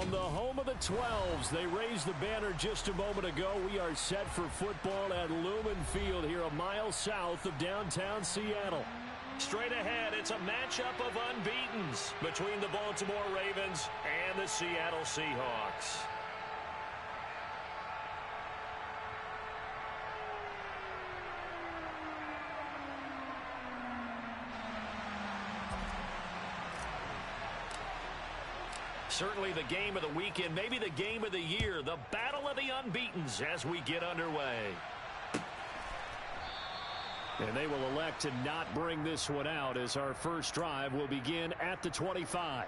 From the home of the 12s, they raised the banner just a moment ago. We are set for football at Lumen Field here a mile south of downtown Seattle. Straight ahead, it's a matchup of unbeatens between the Baltimore Ravens and the Seattle Seahawks. Certainly the game of the weekend, maybe the game of the year, the battle of the unbeatens as we get underway. And they will elect to not bring this one out as our first drive will begin at the 25.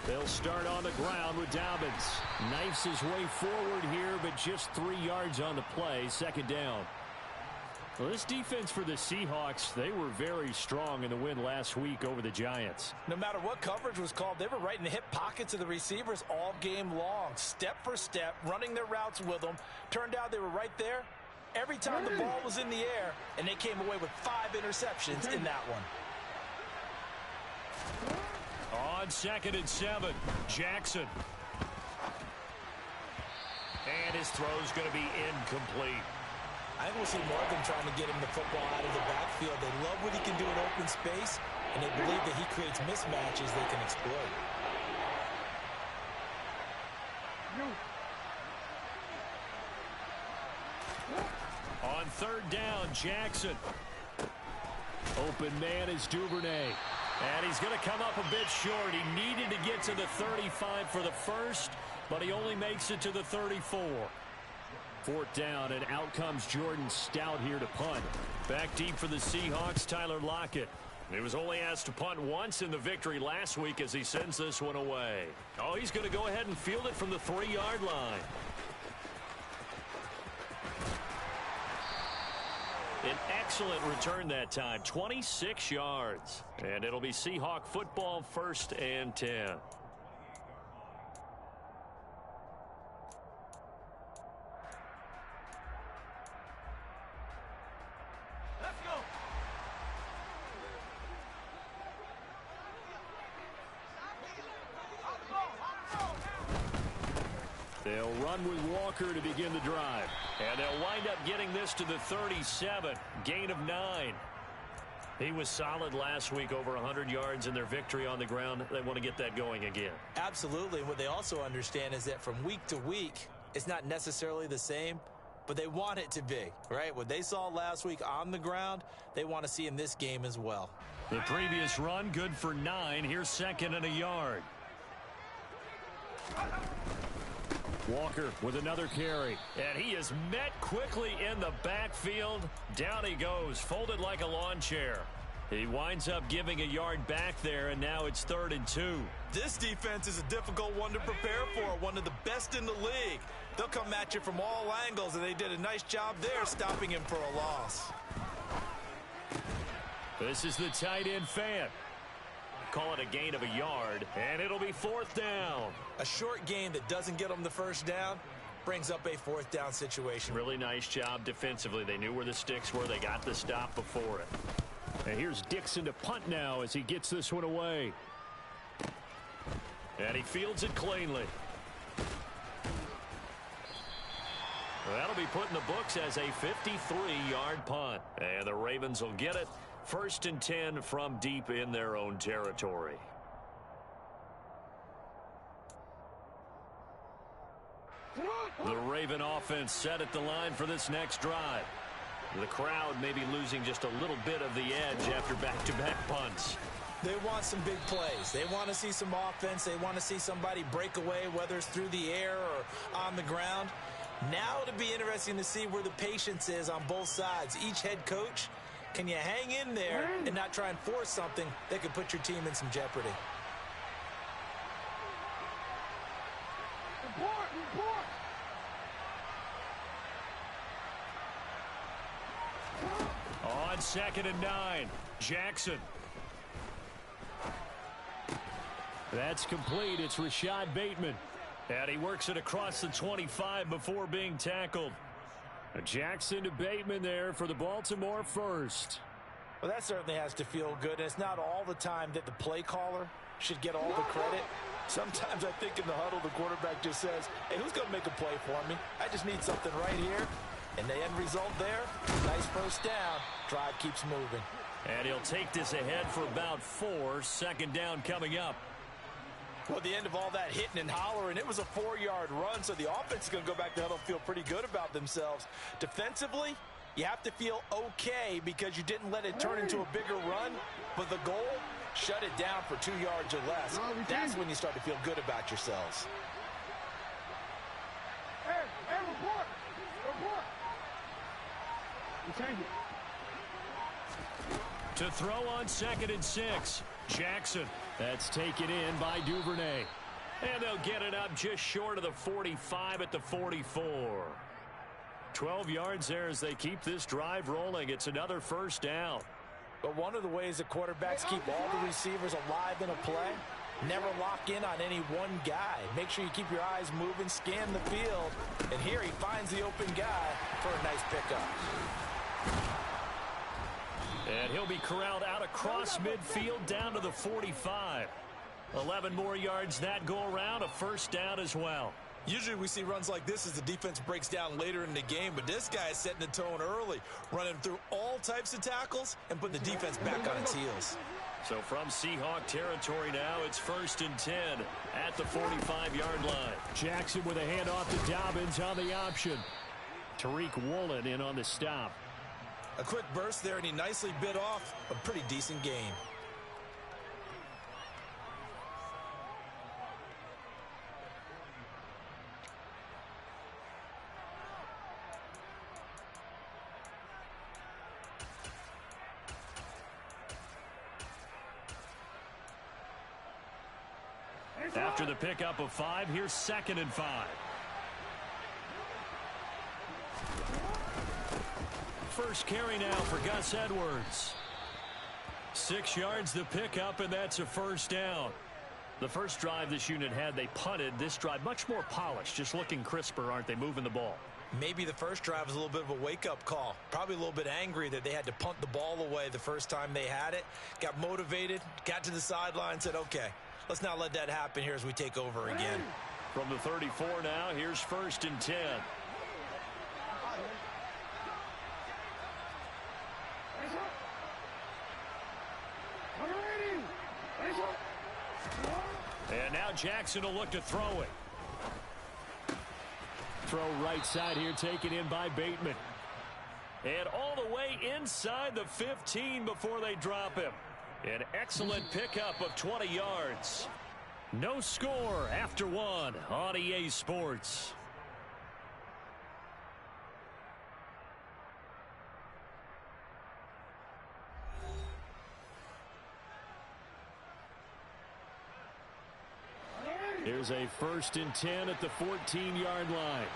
They'll start on the ground with Dobbins. Knifes his way forward here, but just 3 yards on the play. Second down. Well, this defense for the Seahawks, they were very strong in the win last week over the Giants. No matter what coverage was called, they were right in the hip pockets of the receivers all game long. Step for step, running their routes with them. Turned out they were right there every time the ball was in the air, and they came away with 5 interceptions in that one. On 2nd and 7, Jackson. And his throw's going to be incomplete. I think we'll see more of them trying to get him the football out of the backfield. They love what he can do in open space, and they believe that he creates mismatches they can exploit. On 3rd down, Jackson. Open man is Duvernay. And he's going to come up a bit short. He needed to get to the 35 for the first, but he only makes it to the 34. 4th down, and out comes Jordan Stout here to punt. Back deep for the Seahawks, Tyler Lockett. He was only asked to punt once in the victory last week as he sends this one away. Oh, he's going to go ahead and field it from the 3-yard line. An excellent return that time, 26 yards. And it'll be Seahawk football, 1st and 10. Let's go. They'll run with Walker to begin the drive. And they'll wind up getting this to the 37. Gain of 9. He was solid last week, over 100 yards in their victory on the ground. They want to get that going again. Absolutely. What they also understand is that from week to week, it's not necessarily the same, but they want it to be, right? What they saw last week on the ground, they want to see in this game as well. The previous run, good for 9. Here's 2nd and a yard. Walker with another carry. And he is met quickly in the backfield. Down he goes, folded like a lawn chair. He winds up giving a yard back there, and now it's 3rd and 2. This defense is a difficult one to prepare for, one of the best in the league. They'll come at you from all angles, and they did a nice job there stopping him for a loss. This is the tight end fan. Call it a gain of a yard, and it'll be 4th down. A short gain that doesn't get them the first down brings up a 4th down situation. Really nice job defensively. They knew where the sticks were. They got the stop before it. And here's Dixon to punt now as he gets this one away. And he fields it cleanly. That'll be put in the books as a 53-yard punt. And the Ravens will get it. 1st and 10 from deep in their own territory. The Raven offense set at the line for this next drive. The crowd may be losing just a little bit of the edge after back-to-back punts. They want some big plays. They want to see some offense. They want to see somebody break away, whether it's through the air or on the ground. Now it'll be interesting to see where the patience is on both sides. Each head coach, can you hang in there and not try and force something that could put your team in some jeopardy? 2nd and 9. Jackson. That's complete. It's Rashad Bateman. And he works it across the 25 before being tackled. Jackson to Bateman there for the Baltimore first. Well, that certainly has to feel good. And it's not all the time that the play caller should get all the credit. Sometimes I think in the huddle, the quarterback just says, hey, who's going to make a play for me? I just need something right here. And the end result there, nice first down. Drive keeps moving. And he'll take this ahead for about 4. 2nd down coming up. Well, the end of all that hitting and hollering, it was a 4-yard run, so the offense is going to go back to huddle and feel pretty good about themselves. Defensively, you have to feel okay because you didn't let it turn into a bigger run, but the goal, shut it down for 2 yards or less. That's when you start to feel good about yourselves. Hey, report! Report! To throw on 2nd and 6. Jackson. That's taken in by Duvernay. And they'll get it up just short of the 45 at the 44. 12 yards there as they keep this drive rolling. It's another first down. But one of the ways that quarterbacks keep all the receivers alive in a play, never lock in on any one guy. Make sure you keep your eyes moving, scan the field. And here he finds the open guy for a nice pickup. And he'll be corralled out across midfield down to the 45. 11 more yards that go around, a first down as well. Usually we see runs like this as the defense breaks down later in the game, but this guy is setting the tone early, running through all types of tackles and putting the defense back on its heels. So from Seahawk territory now, it's 1st and 10 at the 45-yard line. Jackson with a handoff to Dobbins on the option. Tariq Woolen in on the stop. A quick burst there, and he nicely bit off a pretty decent gain. After the pickup of 5, here's 2nd and 5. First carry now for Gus Edwards. 6 yards the pickup, and that's a first down. The first drive this unit had, they punted. This drive, much more polished, just looking crisper, aren't they, moving the ball? Maybe the first drive was a little bit of a wake-up call. Probably a little bit angry that they had to punt the ball away the first time they had it. Got motivated, got to the sideline, said, okay, let's not let that happen here as we take over again. From the 34 now, here's 1st and 10. And now Jackson will look to throw it. Throw right side here, taken in by Bateman. And all the way inside the 15 before they drop him. An excellent pickup of 20 yards. No score after 1 on EA Sports. Here's a 1st and 10 at the 14-yard line.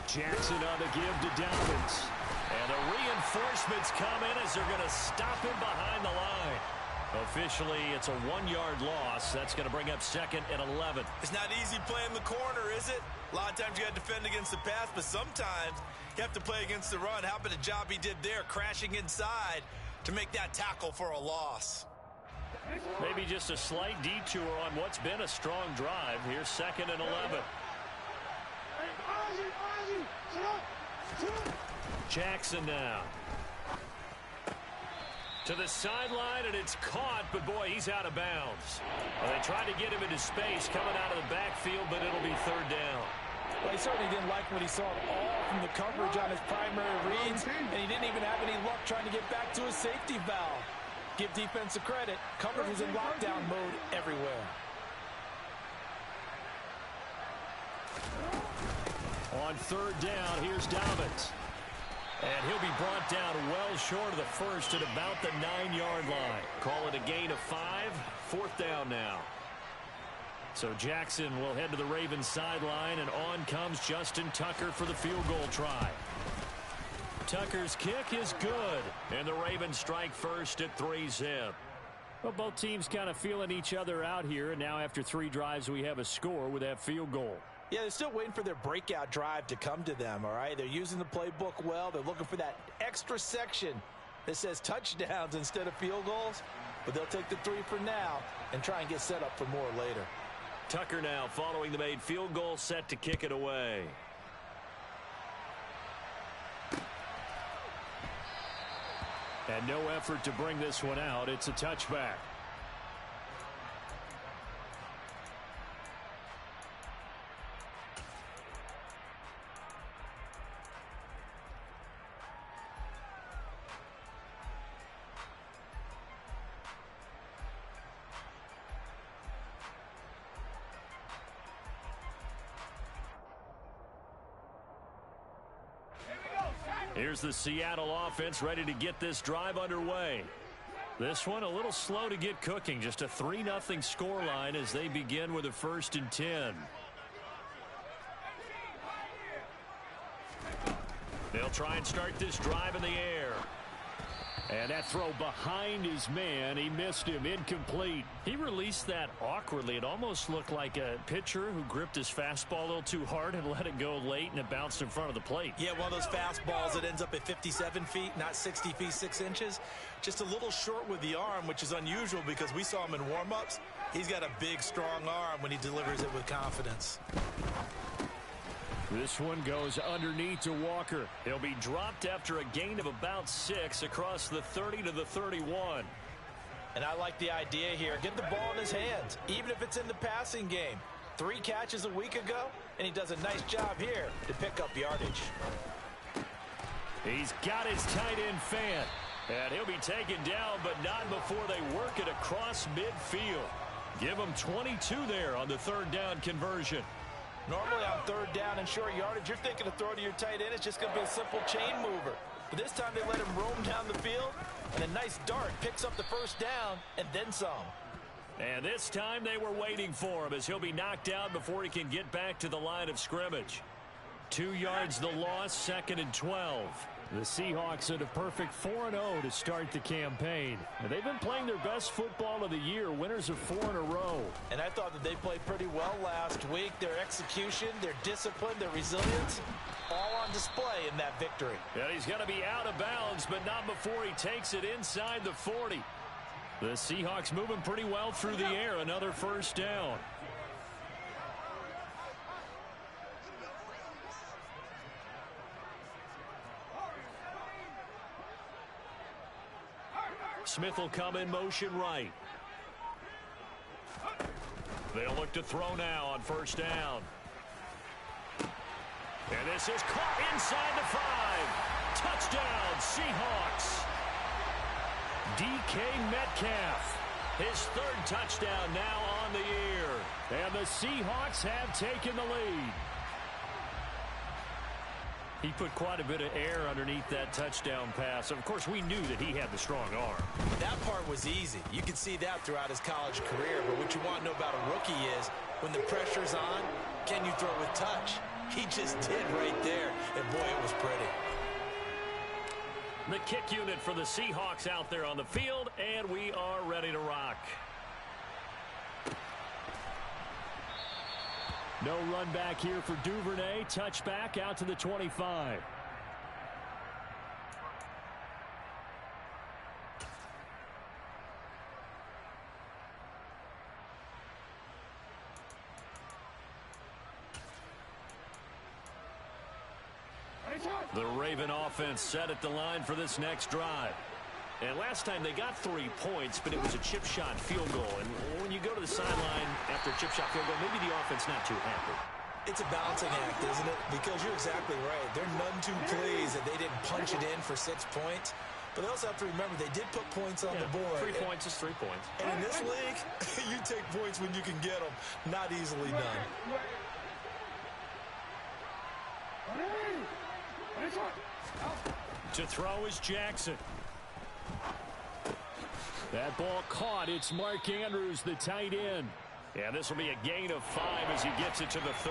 Jackson on the give to Dobbins. And the reinforcements come in as they're going to stop him behind the line. Officially, it's a 1-yard loss. That's going to bring up 2nd and 11. It's not easy playing the corner, is it? A lot of times you got to defend against the pass, but sometimes you have to play against the run. How about the job he did there, crashing inside to make that tackle for a loss? Maybe just a slight detour on what's been a strong drive. Here's 2nd and 11. Jackson now. To the sideline, and it's caught, but boy, he's out of bounds. Well, they tried to get him into space coming out of the backfield, but it'll be 3rd down. Well, he certainly didn't like what he saw at all from the coverage on his primary reads, and he didn't even have any luck trying to get back to his safety valve. Give defense a credit. Coverage was in lockdown mode everywhere. On 3rd down, here's Dobbins. And he'll be brought down well short of the first at about the 9-yard line. Call it a gain of 5. 4th down now. So Jackson will head to the Ravens sideline, and on comes Justin Tucker for the field goal try. Tucker's kick is good, and the Ravens strike first at 3-zip. Well, both teams kind of feeling each other out here, and now after 3 drives we have a score with that field goal. Yeah, they're still waiting for their breakout drive to come to them, all right? They're using the playbook well. They're looking for that extra section that says touchdowns instead of field goals. But they'll take the 3 for now and try and get set up for more later. Tucker now following the made field goal, set to kick it away. And no effort to bring this one out. It's a touchback. Here's the Seattle offense ready to get this drive underway. This one a little slow to get cooking. Just a 3-0 scoreline as they begin with a 1st and 10. They'll try and start this drive in the air. And that throw behind his man, he missed him, incomplete. He released that awkwardly. It almost looked like a pitcher who gripped his fastball a little too hard and let it go late, and it bounced in front of the plate. Yeah, one of those fastballs that ends up at 57 feet, not 60 feet, 6 inches. Just a little short with the arm, which is unusual because we saw him in warm-ups. He's got a big, strong arm when he delivers it with confidence. This one goes underneath to Walker. He'll be dropped after a gain of about 6 across the 30 to the 31. And I like the idea here. Get the ball in his hands, even if it's in the passing game. 3 catches a week ago, and he does a nice job here to pick up yardage. He's got his tight end fan. And he'll be taken down, but not before they work it across midfield. Give him 22 there on the 3rd down conversion. Normally on 3rd down and short yardage, you're thinking of throw to your tight end. It's just going to be a simple chain mover. But this time they let him roam down the field, and a nice dart picks up the 1st down and then some. And this time they were waiting for him as he'll be knocked out before he can get back to the line of scrimmage. 2 yards the loss, 2nd and 12. The Seahawks at a perfect 4-0 to start the campaign. And they've been playing their best football of the year, winners of 4 in a row. And I thought that they played pretty well last week. Their execution, their discipline, their resilience, all on display in that victory. And he's going to be out of bounds, but not before he takes it inside the 40. The Seahawks moving pretty well through the air. Another 1st down. Smith will come in motion right. They'll look to throw now on 1st down. And this is caught inside the 5. Touchdown, Seahawks. DK Metcalf. His 3rd touchdown now on the year. And the Seahawks have taken the lead. He put quite a bit of air underneath that touchdown pass. Of course, we knew that he had the strong arm. That part was easy. You can see that throughout his college career. But what you want to know about a rookie is when the pressure's on, can you throw with touch? He just did right there. And, boy, it was pretty. The kick unit for the Seahawks out there on the field, and we are ready to rock. No run back here for Duvernay. Touchback out to the 25. The Raven offense set at the line for this next drive. And last time they got 3 points, but it was a chip shot field goal. And when you go to the sideline after a chip shot field goal, maybe the offense not too happy. It's a balancing act, isn't it? Because you're exactly right. They're none too pleased that they didn't punch it in for 6 points. But they also have to remember they did put points on the board. 3 points is 3 points. And in this league, you take points when you can get them. Not easily done. To throw is Jackson. That ball caught. It's Mark Andrews, the tight end. And this will be a gain of 5 as he gets it to the 30.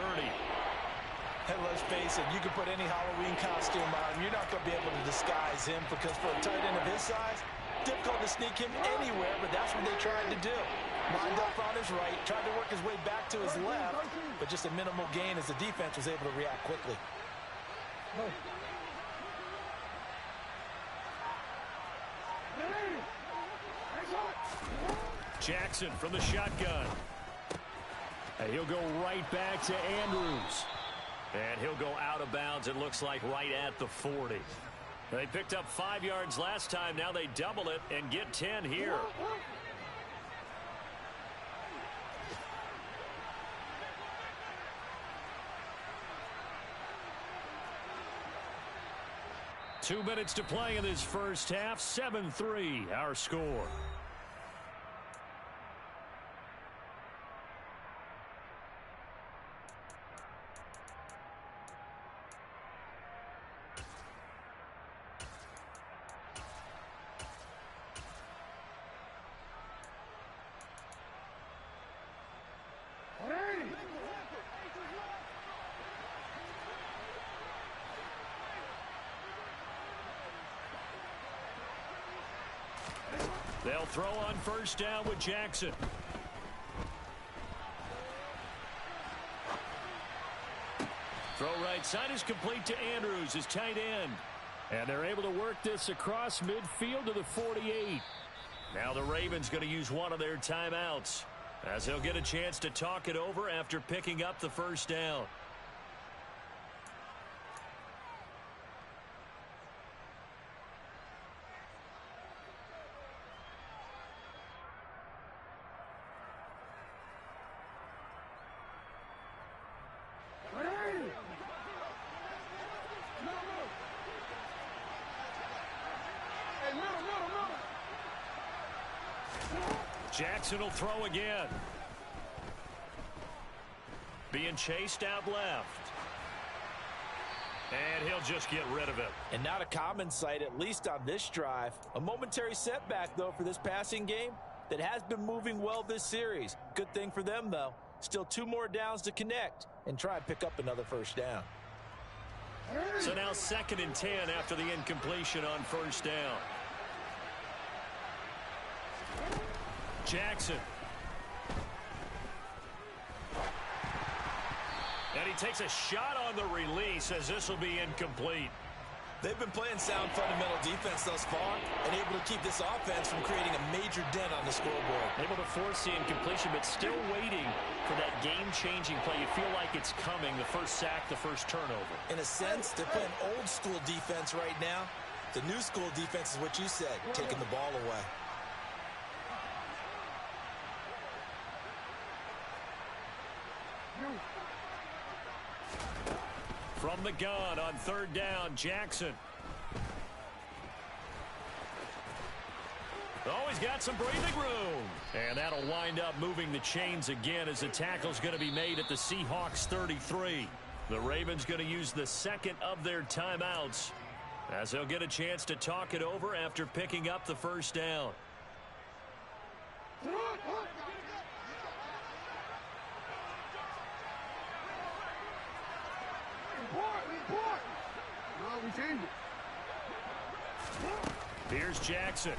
And let's face it, you can put any Halloween costume on. You're not going to be able to disguise him because for a tight end of his size, difficult to sneak him anywhere, but that's what they tried to do. Lined up on his right, tried to work his way back to his left, but just a minimal gain as the defense was able to react quickly. Jackson from the shotgun. And he'll go right back to Andrews. And he'll go out of bounds, it looks like, right at the 40. They picked up 5 yards last time. Now they double it and get 10 here. Two minutes to play in this first half. 7-3 our score. They'll throw on first down with Jackson. Throw right side is complete to Andrews, his tight end. And they're able to work this across midfield to the 48. Now the Ravens going to use one of their timeouts, as they'll get a chance to talk it over after picking up the first down. Jackson will throw again. Being chased out left. And he'll just get rid of it. And not a common sight, at least on this drive. A momentary setback, though, for this passing game that has been moving well this series. Good thing for them, though. Still 2 more downs to connect and try and pick up another first down. So now 2nd and 10 after the incompletion on first down. Jackson. And he takes a shot on the release as this will be incomplete. They've been playing sound fundamental defense thus far and able to keep this offense from creating a major dent on the scoreboard. Able to force the incompletion, but still waiting for that game-changing play. You feel like it's coming, the first sack, the first turnover. In a sense, they're playing old-school defense right now. The new-school defense is what you said, taking the ball away. From the gun on 3rd down, Jackson. Oh, he's got some breathing room. And that'll wind up moving the chains again as the tackle's going to be made at the Seahawks 33. The Ravens going to use the 2nd of their timeouts, as they'll get a chance to talk it over after picking up the first down. Here's Jackson.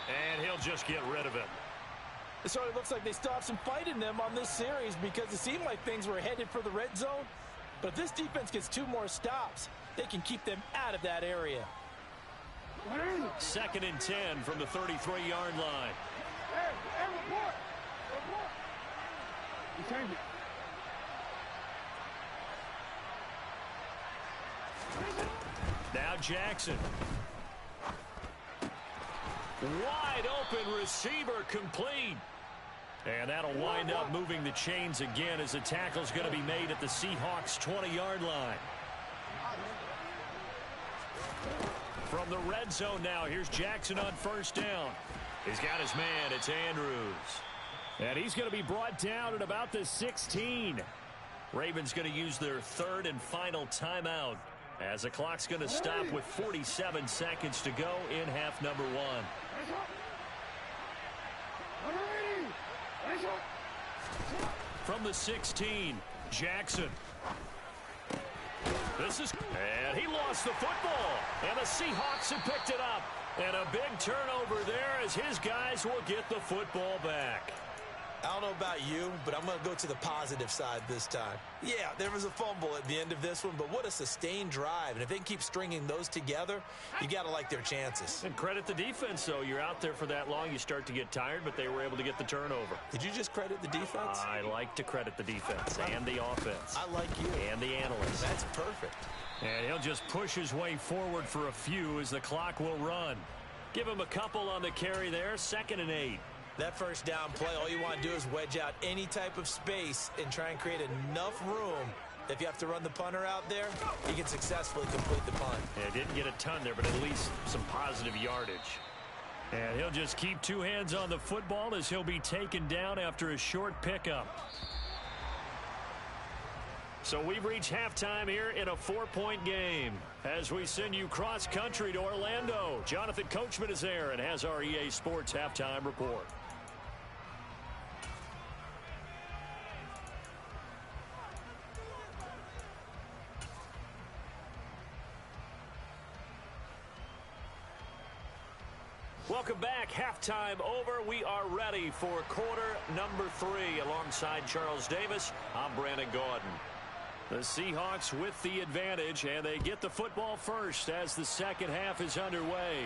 And he'll just get rid of it. It sort of looks like they still have some fight in them on this series because it seemed like things were headed for the red zone. But if this defense gets 2 more stops, they can keep them out of that area. 2nd and 10 from the 33-yard line. Hey, report! Report! You change it. Now Jackson. Wide open receiver complete. And that'll wind up moving the chains again as the tackle's going to be made at the Seahawks 20-yard line. From the red zone now, here's Jackson on first down. He's got his man, it's Andrews. And he's going to be brought down at about the 16. Ravens going to use their third and final timeout as the clock's going to stop with 47 seconds to go in half number one. From the 16, Jackson. And he lost the football. And the Seahawks have picked it up. And a big turnover there as his guys will get the football back. I don't know about you, but I'm going to go to the positive side this time. Yeah, there was a fumble at the end of this one, but what a sustained drive. And if they can keep stringing those together, you got to like their chances. And credit the defense, though. You're out there for that long, you start to get tired, but they were able to get the turnover. Did you just credit the defense? I like to credit the defense and the offense. I like you. And the analysts. That's perfect. And he'll just push his way forward for a few as the clock will run. Give him a couple on the carry there, 2nd and 8. That first down play, all you want to do is wedge out any type of space and try and create enough room. If you have to run the punter out there, he can successfully complete the punt. Yeah, didn't get a ton there, but at least some positive yardage. And he'll just keep two hands on the football as he'll be taken down after a short pickup. So we've reached halftime here in a 4-point game. As we send you cross-country to Orlando, Jonathan Coachman is there and has our EA Sports halftime report. Welcome back. Halftime over. We are ready for quarter number 3. Alongside Charles Davis, I'm Brandon Gaudin. The Seahawks with the advantage, and they get the football first as the second half is underway.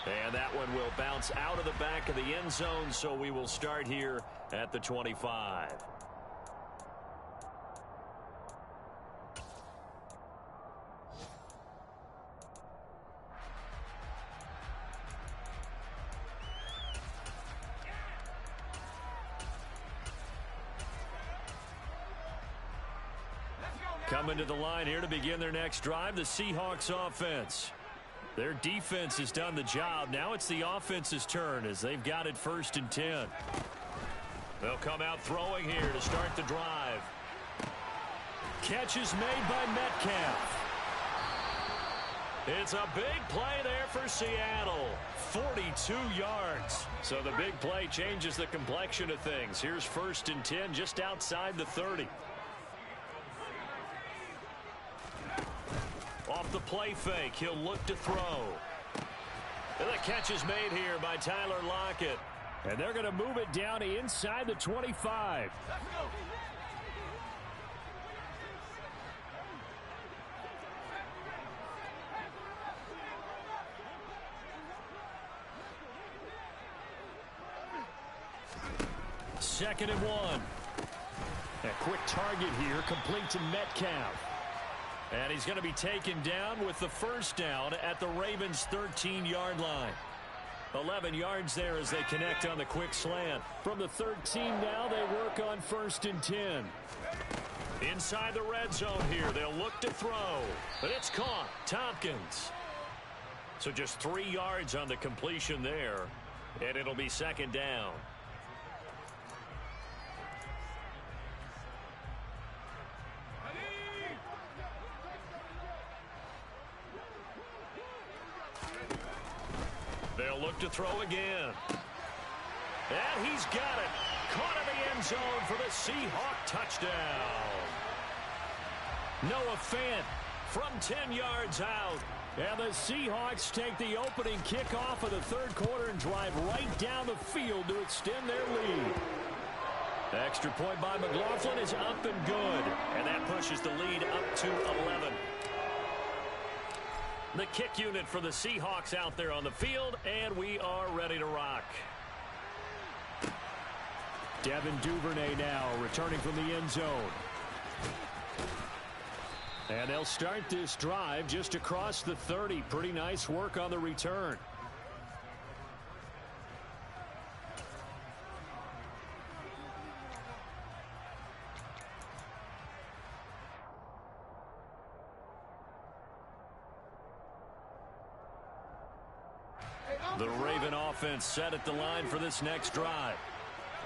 And that one will bounce out of the back of the end zone, so we will start here at the 25. Coming to the line here to begin their next drive, the Seahawks offense. Their defense has done the job. Now it's the offense's turn as they've got it 1st and 10. They'll come out throwing here to start the drive. Catch is made by Metcalf. It's a big play there for Seattle. 42 yards. So the big play changes the complexion of things. Here's 1st and 10 just outside the 30. Off the play fake, he'll look to throw. And the catch is made here by Tyler Lockett. And they're going to move it down inside the 25. Second and 1. A quick target here, complete to Metcalf. And he's going to be taken down with the first down at the Ravens' 13-yard line. 11 yards there as they connect on the quick slant. From the 13 now, they work on 1st and 10. Inside the red zone here, they'll look to throw. But it's caught. Tompkins. So just 3 yards on the completion there. And it'll be 2nd down. They'll look to throw again. And he's got it. Caught in the end zone for the Seahawk touchdown. Noah Fant from 10 yards out. And the Seahawks take the opening kickoff of the third quarter and drive right down the field to extend their lead. The extra point by McLaughlin is up and good. And that pushes the lead up to 11. The kick unit for the Seahawks out there on the field, and we are ready to rock. Devin Duvernay now returning from the end zone. And they'll start this drive just across the 30. Pretty nice work on the return. The Raven offense set at the line for this next drive.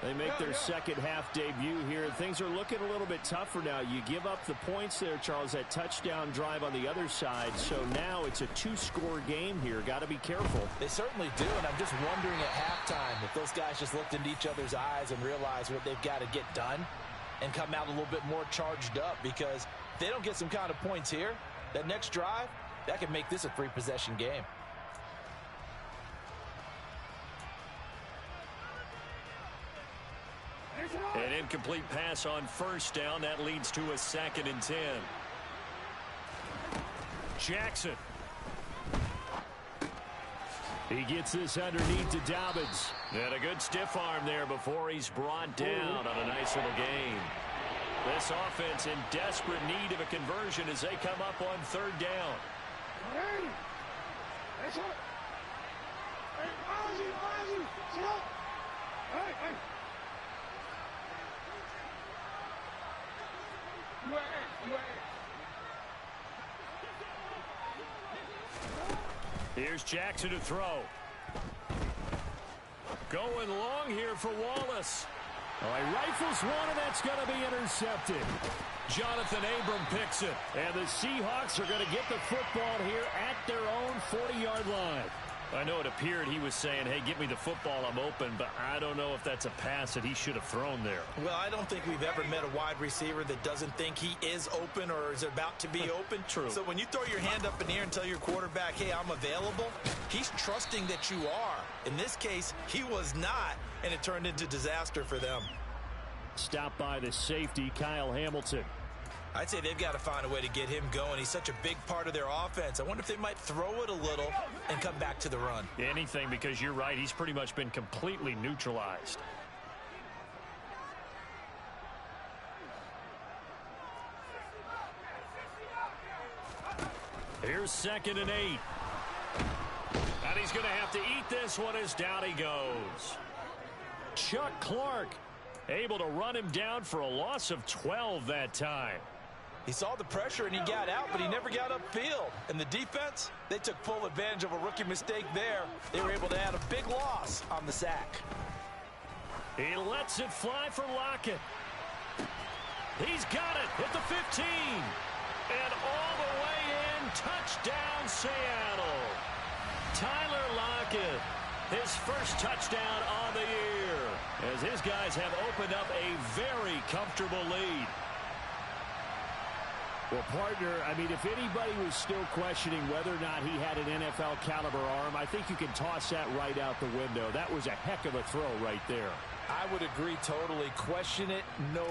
They make their second half debut here. Things are looking a little bit tougher now. You give up the points there, Charles, that touchdown drive on the other side. So now it's a two-score game here. Got to be careful. They certainly do, and I'm just wondering at halftime if those guys just looked into each other's eyes and realized what they've got to get done and come out a little bit more charged up, because if they don't get some kind of points here, that next drive, that could make this a three-possession game. An incomplete pass on first down. That leads to a 2nd and 10. Jackson. He gets this underneath to Dobbins. And a good stiff arm there before he's brought down on a nice little gain. This offense in desperate need of a conversion as they come up on 3rd down. Here's Jackson to throw. Going long here for Wallace. Oh, he rifles one, and that's going to be intercepted. Jonathan Abram picks it. And the Seahawks are going to get the football here at their own 40-yard line. I know it appeared he was saying, hey, get me the football, I'm open, but I don't know if that's a pass that he should have thrown there. Well, I don't think we've ever met a wide receiver that doesn't think he is open or is about to be open. True. So when you throw your hand up in the air and tell your quarterback, hey, I'm available, he's trusting that you are. In this case, he was not, and it turned into disaster for them. Stopped by the safety, Kyle Hamilton. I'd say they've got to find a way to get him going. He's such a big part of their offense. I wonder if they might throw it a little and come back to the run. Anything, because you're right. He's pretty much been completely neutralized. Here's 2nd and 8. And he's going to have to eat this one as down he goes. Chuck Clark able to run him down for a loss of 12 that time. He saw the pressure and he got out, but he never got upfield. And the defense, they took full advantage of a rookie mistake there. They were able to add a big loss on the sack. He lets it fly for Lockett. He's got it at the 15. And all the way in, touchdown Seattle. Tyler Lockett, his first touchdown on the year, as his guys have opened up a very comfortable lead. Well, partner, I mean, if anybody was still questioning whether or not he had an NFL caliber arm, I think you can toss that right out the window. That was a heck of a throw right there. I would agree totally. Question it no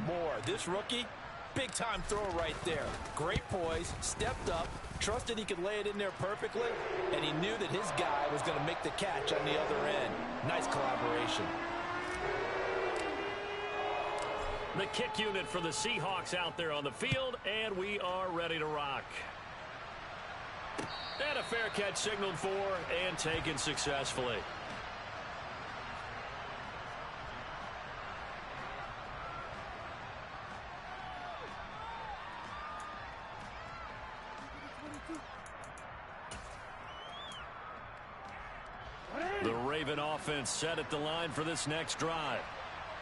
more. This rookie, big-time throw right there. Great poise, stepped up, trusted he could lay it in there perfectly, and he knew that his guy was going to make the catch on the other end. Nice collaboration. The kick unit for the Seahawks out there on the field, and we are ready to rock. And a fair catch signaled for and taken successfully. The Raven offense set at the line for this next drive.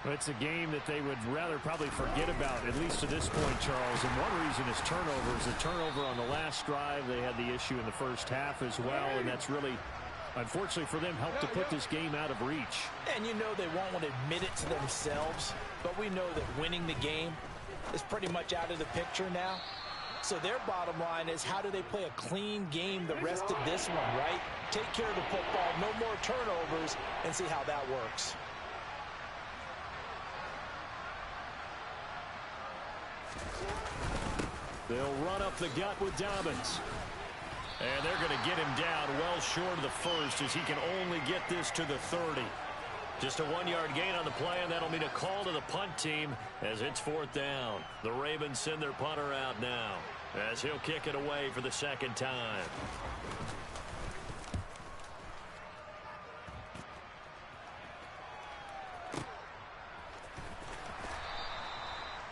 It's a game that they would rather probably forget about, at least to this point, Charles. And one reason is turnovers. The turnover on the last drive, they had the issue in the first half as well, and that's really, unfortunately for them, helped to put this game out of reach. And you know they won't want to admit it to themselves, but we know that winning the game is pretty much out of the picture now. So their bottom line is, how do they play a clean game the rest of this one, right? Take care of the football, no more turnovers, and see how that works. They'll run up the gut with Dobbins. And they're going to get him down well short of the first, as he can only get this to the 30. Just a 1-yard gain on the play, and that'll mean a call to the punt team as it's 4th down. The Ravens send their punter out now, as he'll kick it away for the second time.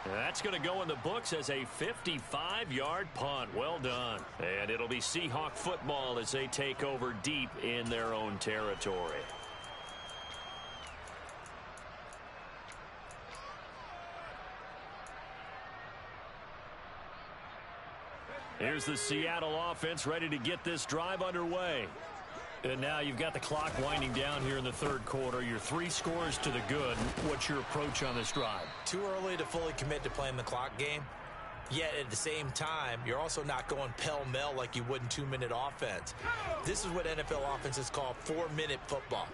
That's going to go in the books as a 55-yard punt. Well done. And it'll be Seahawk football as they take over deep in their own territory. Here's the Seattle offense ready to get this drive underway. And now you've got the clock winding down here in the third quarter. Your 3 scores to the good. What's your approach on this drive? Too early to fully commit to playing the clock game. Yet at the same time, you're also not going pell-mell like you would in 2-minute offense. This is what NFL offenses call 4-minute football.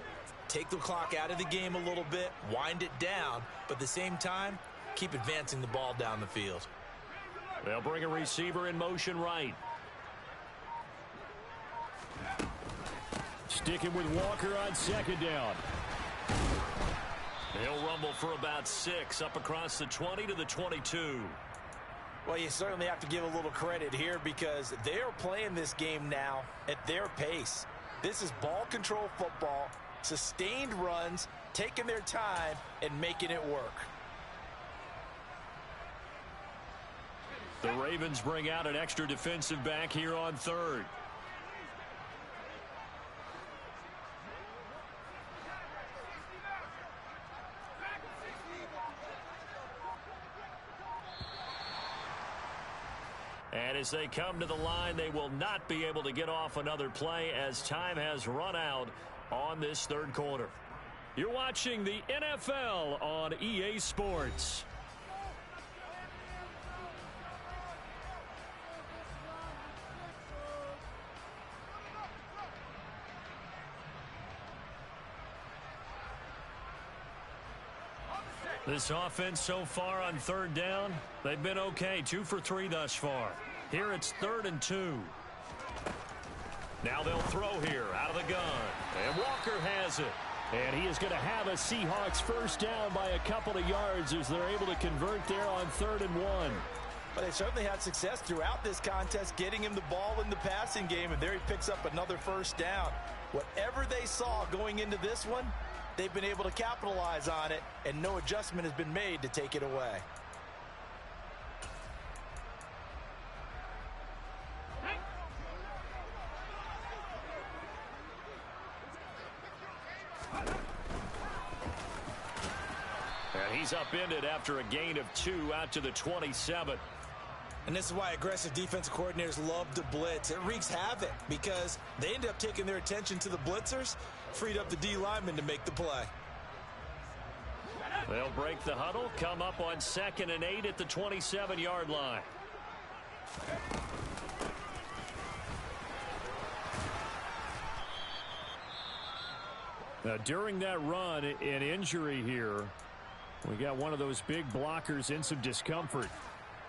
Take the clock out of the game a little bit, wind it down, but at the same time, keep advancing the ball down the field. They'll bring a receiver in motion right. Sticking with Walker on second down. He'll rumble for about 6 up across the 20 to the 22. Well, you certainly have to give a little credit here because they're playing this game now at their pace. This is ball control football, sustained runs, taking their time and making it work. The Ravens bring out an extra defensive back here on third. And as they come to the line, they will not be able to get off another play as time has run out on this third quarter. You're watching the NFL on EA Sports. This offense so far on third down, they've been okay. 2 for 3 thus far. Here it's 3rd and 2. Now they'll throw here out of the gun. And Walker has it. And he is going to have a Seahawks first down by a couple of yards as they're able to convert there on 3rd and 1. But they certainly had success throughout this contest getting him the ball in the passing game. And there he picks up another first down. Whatever they saw going into this one, they've been able to capitalize on it, and no adjustment has been made to take it away. And he's upended after a gain of 2 out to the 27. And this is why aggressive defensive coordinators love to blitz. It wreaks havoc because they end up taking their attention to the blitzers, freed up the D lineman to make the play. They'll break the huddle, come up on 2nd and 8 at the 27-yard line. Now, during that run, an injury here. We got one of those big blockers in some discomfort.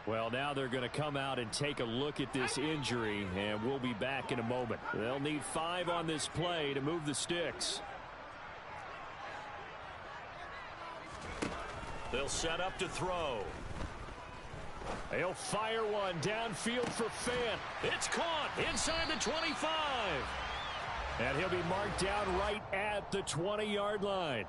Well, now they're going to come out and take a look at this injury, and we'll be back in a moment. They'll need 5 on this play to move the sticks. They'll set up to throw. They'll fire one downfield for Fant. It's caught inside the 25. And he'll be marked down right at the 20-yard line.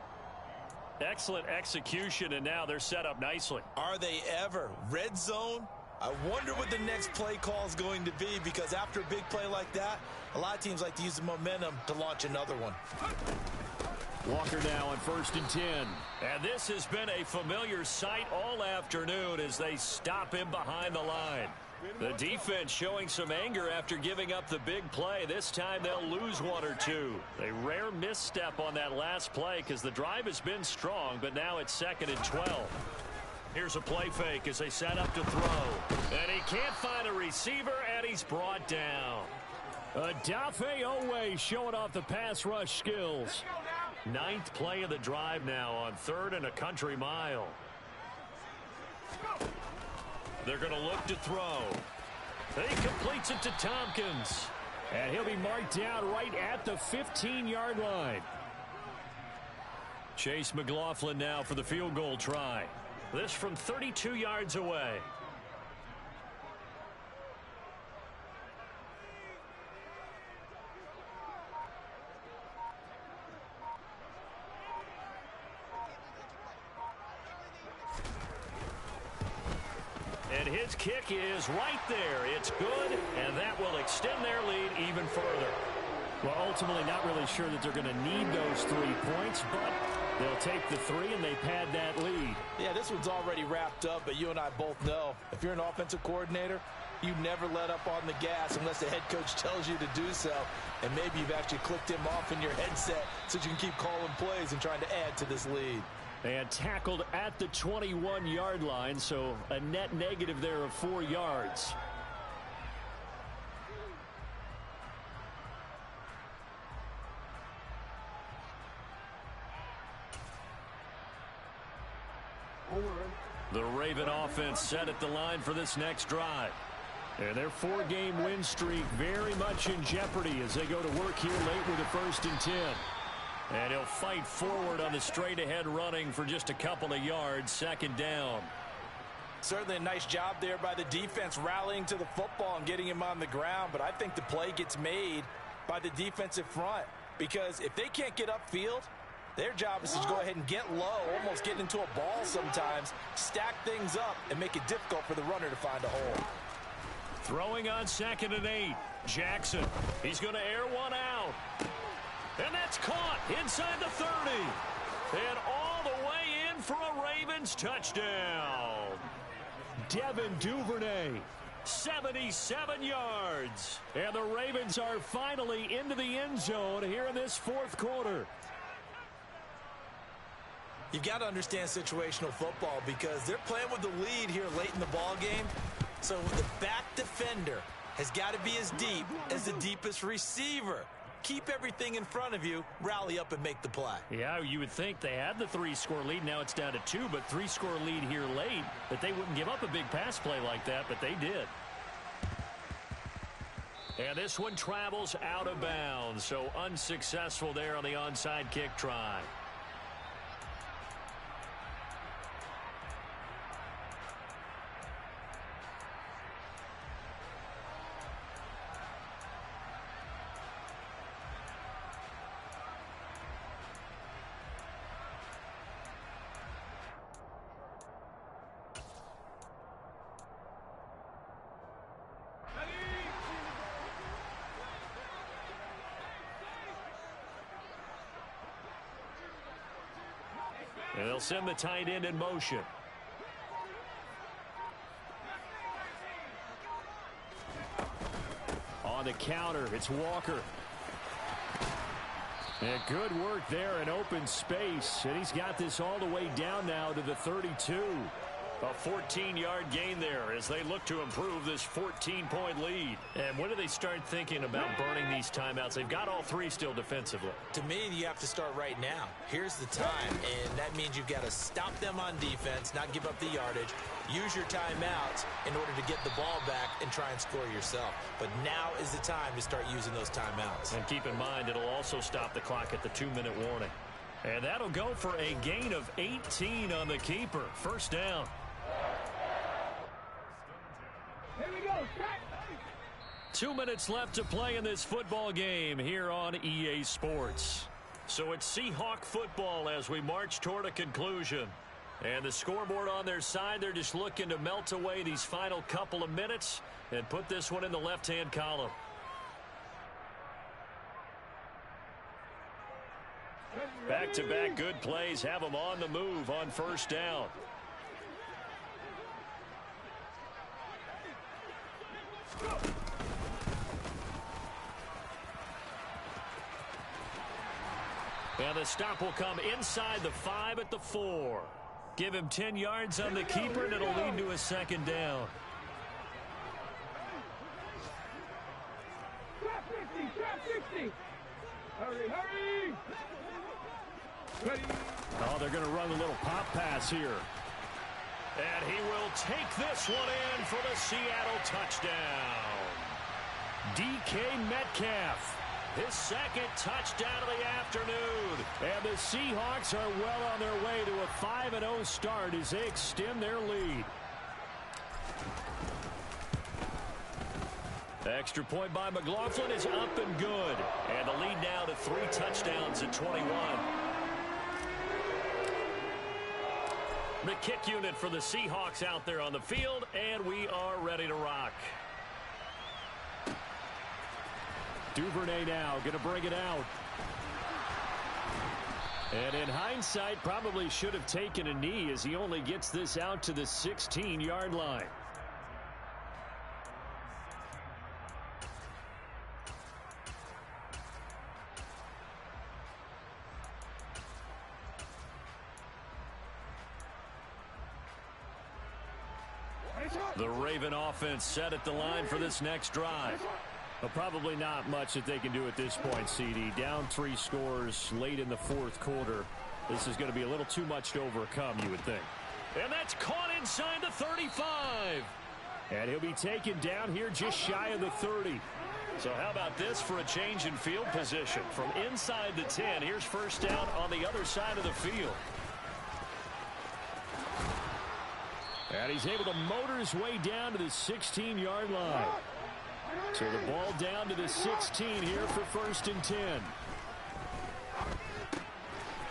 Excellent execution, and now they're set up nicely. Are they ever? Red zone? I wonder what the next play call is going to be, because after a big play like that, a lot of teams like to use the momentum to launch another one. Walker now on 1st and 10. And this has been a familiar sight all afternoon as they stop him behind the line. The defense showing some anger after giving up the big play. This time they'll lose 1 or 2. A rare misstep on that last play because the drive has been strong, but now it's 2nd and 12. Here's a play fake as they set up to throw. And he can't find a receiver, and he's brought down. Adafe Owe showing off the pass rush skills. 9th play of the drive now on 3rd and a country mile. They're going to look to throw. He completes it to Tompkins. And he'll be marked down right at the 15-yard line. Chase McLaughlin now for the field goal try. This from 32 yards away. And his kick is right there. It's good, and that will extend their lead even further. Well, ultimately not really sure that they're going to need those 3 points, but they'll take the 3 and they pad that lead. Yeah, this one's already wrapped up, but you and I both know if you're an offensive coordinator, you never let up on the gas unless the head coach tells you to do so. And maybe you've actually clicked him off in your headset so you can keep calling plays and trying to add to this lead. And tackled at the 21-yard line, so a net negative there of 4 yards. The Raven offense set at the line for this next drive. And their 4-game win streak very much in jeopardy as they go to work here late with a 1st and 10. And he'll fight forward on the straight-ahead running for just a couple of yards, 2nd down. Certainly a nice job there by the defense rallying to the football and getting him on the ground. But I think the play gets made by the defensive front, because if they can't get upfield, their job is to go ahead and get low, almost get into a ball sometimes, stack things up, and make it difficult for the runner to find a hole. Throwing on 2nd and 8. Jackson. He's going to air one out. And that's caught inside the 30. And all the way in for a Ravens touchdown. Devin Duvernay, 77 yards. And the Ravens are finally into the end zone here in this 4th quarter. You've got to understand situational football because they're playing with the lead here late in the ball game. So the back defender has got to be as deep as the deepest receiver. Keep everything in front of you, rally up and make the play. Yeah, you would think they had the 3-score lead. Now it's down to 2, but 3-score lead here late. But they wouldn't give up a big pass play like that, but they did. And this one travels out of bounds, so unsuccessful there on the onside kick try. And they'll send the tight end in motion. On the counter, it's Walker. And good work there in open space. And he's got this all the way down now to the 32. A 14-yard gain there as they look to improve this 14-point lead. And when do they start thinking about burning these timeouts? They've got all 3 still defensively. To me, you have to start right now. Here's the time, and that means you've got to stop them on defense, not give up the yardage, use your timeouts in order to get the ball back and try and score yourself. But now is the time to start using those timeouts. And keep in mind, it'll also stop the clock at the 2-minute warning. And that'll go for a gain of 18 on the keeper. 1st down. Here we go. 2 minutes left to play in this football game here on EA Sports. So it's Seahawk football as we march toward a conclusion. And the scoreboard on their side, they're just looking to melt away these final couple of minutes and put this one in the left-hand column. Back-to-back good plays have them on the move on 1st down. And the stop will come inside the 5 at the 4. Give him 10 yards on the keeper, and it'll lead to a 2nd down. Trap 60. Hurry, hurry. Ready. Oh, they're going to run a little pop pass here. And he will take this one in for the Seattle touchdown. DK Metcalf, his 2nd touchdown of the afternoon. And the Seahawks are well on their way to a 5-0 start as they extend their lead. Extra point by McLaughlin is up and good. And the lead now to 3 touchdowns at 21. The kick unit for the Seahawks out there on the field, and we are ready to rock. Duvernay now going to bring it out. And in hindsight, probably should have taken a knee as he only gets this out to the 16-yard line. The Raven offense set at the line for this next drive. Well, probably not much that they can do at this point, CD. Down 3 scores late in the fourth quarter. This is going to be a little too much to overcome, you would think. And that's caught inside the 35. And he'll be taken down here just shy of the 30. So how about this for a change in field position? From inside the 10, here's first down on the other side of the field. And he's able to motor his way down to the 16-yard line. So the ball down to the 16 here for first and 10.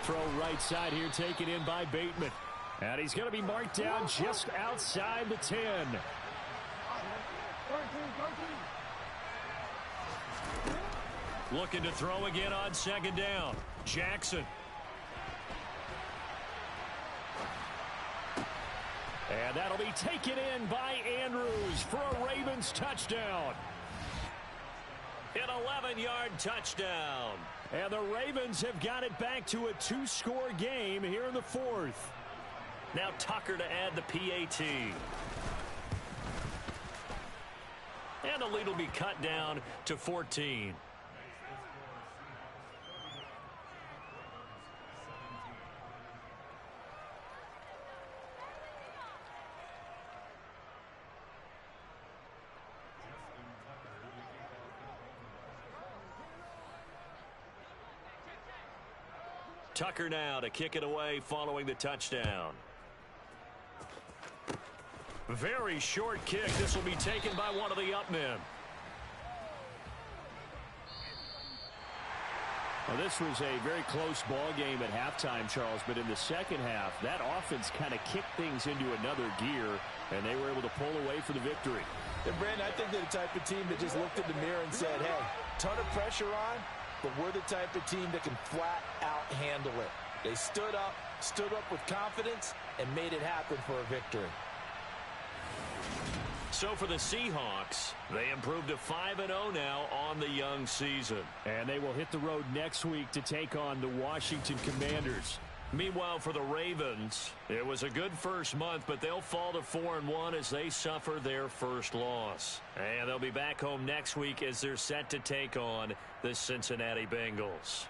Throw right side here taken in by Bateman. And he's going to be marked down just outside the 10. Looking to throw again on second down. Jackson. And that'll be taken in by Andrews for a Ravens touchdown. An 11-yard touchdown. And the Ravens have got it back to a 2-score game here in the fourth. Now Tucker to add the PAT. And the lead will be cut down to 14. Tucker now to kick it away following the touchdown. Very short kick. This will be taken by one of the up men. Well, this was a very close ball game at halftime, Charles, but in the second half, that offense kind of kicked things into another gear, and they were able to pull away for the victory. And Brandon, I think they're the type of team that just looked in the mirror and said, hey, ton of pressure on, but we're the type of team that can flat out handle it. They stood up with confidence, and made it happen for a victory. So for the Seahawks, they improved to 5-0 now on the young season. And they will hit the road next week to take on the Washington Commanders. Meanwhile, for the Ravens, it was a good first month, but they'll fall to 4-1 as they suffer their first loss. And they'll be back home next week as they're set to take on the Cincinnati Bengals.